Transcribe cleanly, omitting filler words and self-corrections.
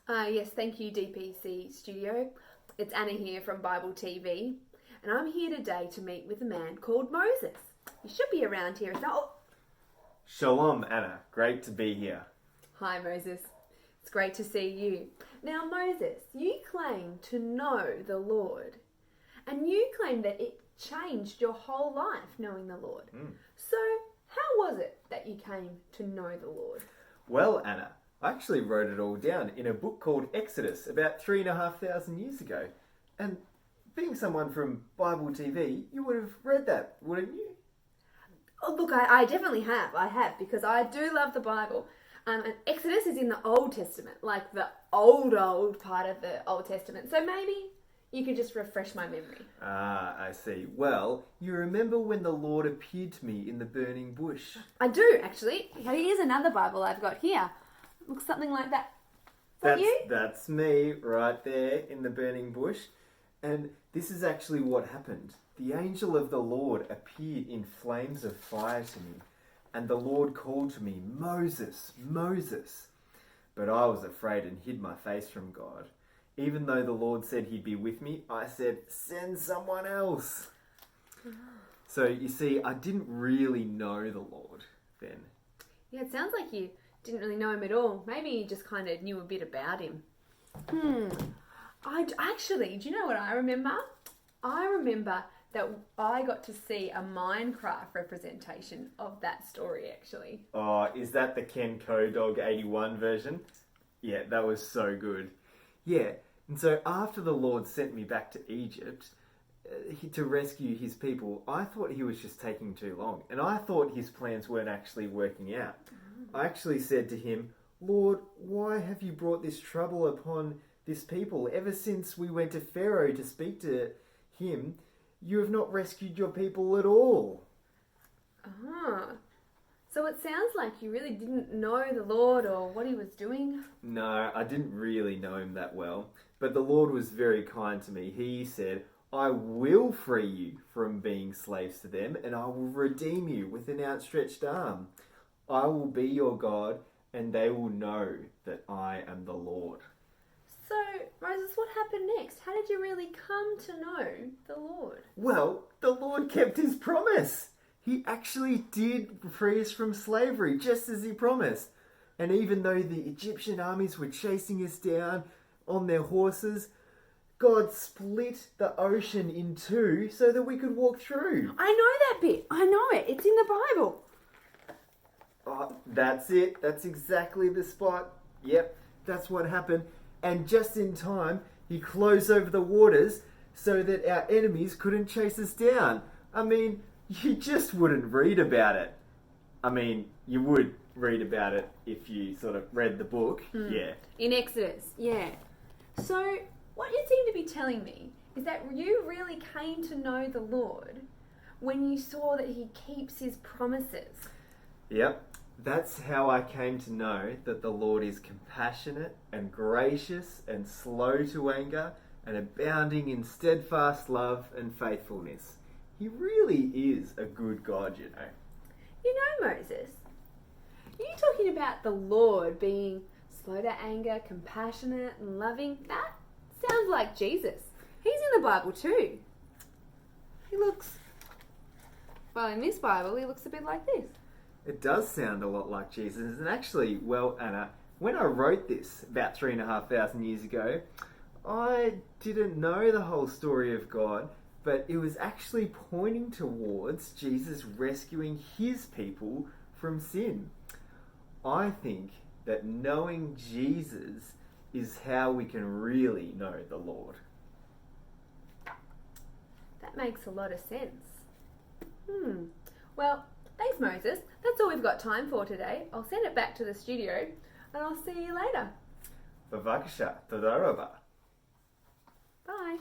Yes, thank you, DPC Studio. It's Anna here from Bible TV, and I'm here today to meet with a man called Moses. He should be around here. If not, oh. Shalom, Anna. Great to be here. Hi, Moses. It's great to see you. Now, Moses, you claim to know the Lord, and you claim that it changed your whole life knowing the Lord. So, how was it that you came to know the Lord? Well, Anna, I actually wrote it all down in a book called Exodus about 3,500 years ago. And being someone from Bible TV, you would have read that, wouldn't you? Oh, look, I definitely have. I have, because I do love the Bible. And Exodus is in the Old Testament, like the old part of the Old Testament. So maybe you could just refresh my memory. Ah, I see. Well, you remember when the Lord appeared to me in the burning bush? I do, actually. Here's another Bible I've got here. Looks something like that. Is that you? That's me right there in the burning bush. And this is actually what happened. The angel of the Lord appeared in flames of fire to me. And the Lord called to me, Moses, Moses. But I was afraid and hid my face from God. Even though the Lord said he'd be with me, I said, send someone else. So you see, I didn't really know the Lord then. Yeah, it sounds like you didn't really know him at all. Maybe you just kind of knew a bit about him. Actually, do you know what I remember? I remember that I got to see a Minecraft representation of that story, actually. Oh, is that the Ken Dog 81 version? Yeah, that was so good. Yeah, and so after the Lord sent me back to Egypt to rescue his people, I thought he was just taking too long. And I thought his plans weren't actually working out. I actually said to him, Lord, why have you brought this trouble upon this people? Ever since we went to Pharaoh to speak to him, you have not rescued your people at all. So it sounds like you really didn't know the Lord or what he was doing. No, I didn't really know him that well. But the Lord was very kind to me. He said, I will free you from being slaves to them, and I will redeem you with an outstretched arm. I will be your God, and they will know that I am the Lord. So, Moses, what happened next? How did you really come to know the Lord? Well, the Lord kept his promise. He actually did free us from slavery, just as he promised. And even though the Egyptian armies were chasing us down on their horses, God split the ocean in two so that we could walk through. I know that bit. I know it. It's in the Bible. Oh, that's it. That's exactly the spot. Yep, that's what happened. And just in time, he closed over the waters so that our enemies couldn't chase us down. I mean, you just wouldn't read about it. I mean, you would read about it if you sort of read the book. Yeah. In Exodus, yeah. So, what you seem to be telling me is that you really came to know the Lord when you saw that he keeps his promises. Yep. That's how I came to know that the Lord is compassionate and gracious and slow to anger and abounding in steadfast love and faithfulness. He really is a good God, you know. You know, Moses, are you talking about the Lord being slow to anger, compassionate and loving? That sounds like Jesus. He's in the Bible too. He looks, well, in this Bible, he looks a bit like this. It does sound a lot like Jesus. And actually, well, Anna, when I wrote this about 3,500 years ago, I didn't know the whole story of God, but it was actually pointing towards Jesus rescuing his people from sin. I think that knowing Jesus is how we can really know the Lord. That makes a lot of sense. Well, thanks, Moses. That's all we've got time for today. I'll send it back to the studio and I'll see you later. Bavakasha, Toda Rabba. Bye.